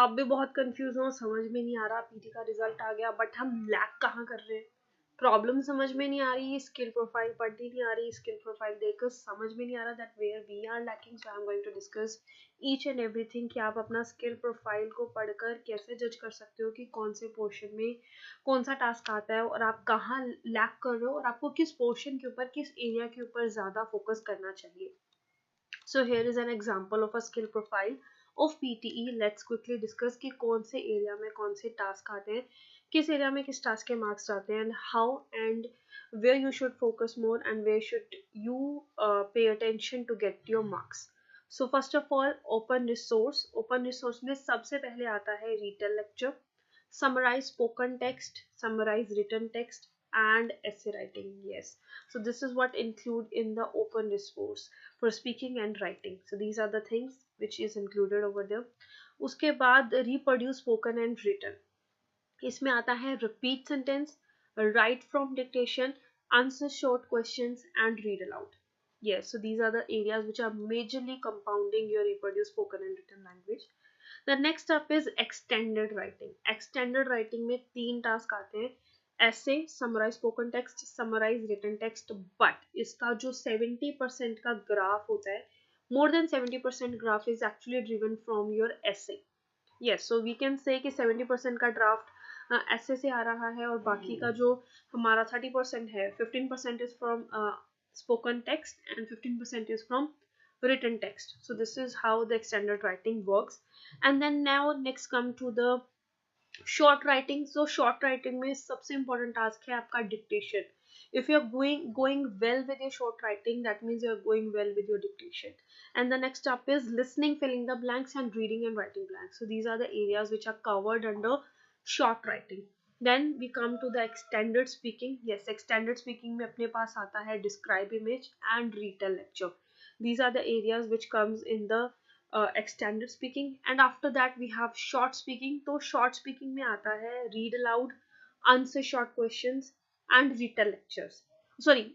आप भी बहुत कंफ्यूज हो, समझ में नहीं आ रहा, पीटी का रिजल्ट आ गया बट हम लैक कहाँ कर रहे हैं, प्रॉब्लम समझ में नहीं आ रही, स्किल प्रोफाइल पढ़नी नहीं आ रही, स्किल प्रोफाइल देखकर समझ में नहीं आ रहा that where we are lacking. So I am going to discuss each and everything कि आप अपना स्किल प्रोफाइल को पढ़कर कैसे जज कर सकते हो कि कौन से पोर्शन में कौन सा टास्क आता है और आप कहाँ लैक कर रहे हो और आपको किस पोर्शन के ऊपर, किस एरिया के ऊपर ज़्यादा फोकस करना चाहिए. So here is an example of a skill profile of PTE. Let's quickly discuss कि कौन से एरिया में कौन से टास्क आते हैं, किस एरिया में किस टास्क के मार्क्स आते हैं, and how and where you should focus more and where should you pay attention to get your marks. So first of all, open resource. Open resource में सबसे पहले आता है read lecture, summarize spoken text, summarize written text, and essay writing. Yes, so this is what include in the open resource for speaking and writing. So these are the things which is included over there. उसके बाद reproduce spoken and written. इसमें आता है repeat sentence, write from dictation, answer short questions, and read aloud. Yes, so these are the areas which are majorly compounding your reproduce spoken and written language. The next up is extended writing. Extended writing में 3 task आते हैं, essay, summarize spoken text, summarize written text. But इसका जो 70% का graph होता है, more than 70% graph is actually driven from your essay. Yes, so we can say कि 70% का ड्राफ्ट ऐसे से आ रहा है और बाकी का जो हमारा 30% है, 15% is from spoken text and 15% is from written text. So this is how the extended writing works. And then now next come to the short writing. So short writing में सबसे important task है आपका dictation. If you're going well with your short writing, that means you're going well with your dictation. And the next up is listening, filling the blanks, and reading and writing blanks. So these are the areas which are covered under short writing. Then we come to the extended speaking. Yes, extended speaking में अपने पास आता है describe image and retell lecture. These are the areas which comes in the extended speaking. And after that we have short speaking. तो short speaking में आता है read aloud, answer short questions, and retell lectures. Sorry,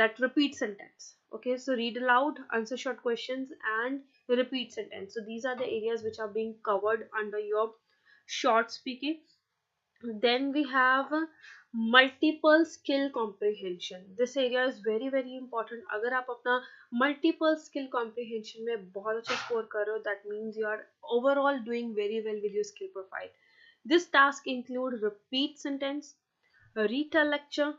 that repeat sentence. Okay, so read aloud, answer short questions, and repeat sentence. So these are the areas which are being covered under your short speaking. Then we have multiple skill comprehension. This area is very important. अगर आप अपना multiple skill comprehension में बहुत अच्छा score कर रहे हो, that means you are overall doing very well with your skill profile. This task include repeat sentence, retell lecture,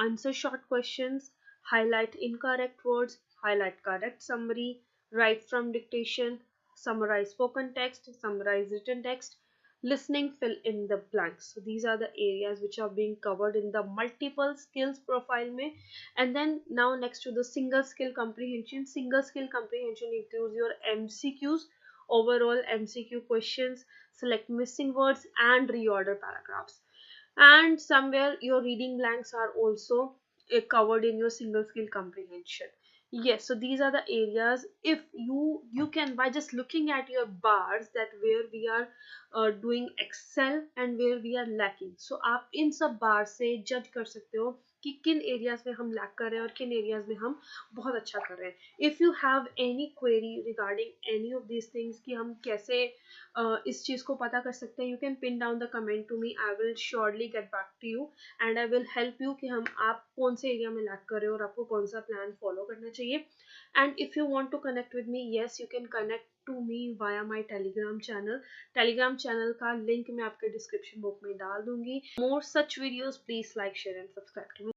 answer short questions, highlight incorrect words, highlight correct summary, write from dictation, summarize spoken text, summarize written text, listening, fill in the blanks. So these are the areas which are being covered in the multiple skills profile mein. And then now next to the single skill comprehension. Single skill comprehension includes your MCQs, overall MCQ questions, select missing words, and reorder paragraphs. And somewhere your reading blanks are also covered in your single skill comprehension. Yes, so these are the areas. If you can, by just looking at your bars, that where we are doing excel and where we are lacking. So आप इन सब बार से जज कर सकते हो कि किन areas में हम लैक कर रहे हैं और किन एरियाज में हम बहुत अच्छा कर रहे हैं. If you have any query regarding any of these things कि हम कैसे इस चीज़ को पता कर सकते हैं, you can pin down the comment to me. I will surely get back to you and I will help you कि हम आप कौन से एरिया में लैक कर रहे हो और आपको कौन सा प्लान फॉलो करना चाहिए. And if you want to connect with me, yes you can connect to me via my Telegram channel. Telegram channel का लिंक मैं आपके डिस्क्रिप्शन बॉक्स में डाल दूंगी. More such videos, please like, share and subscribe to me.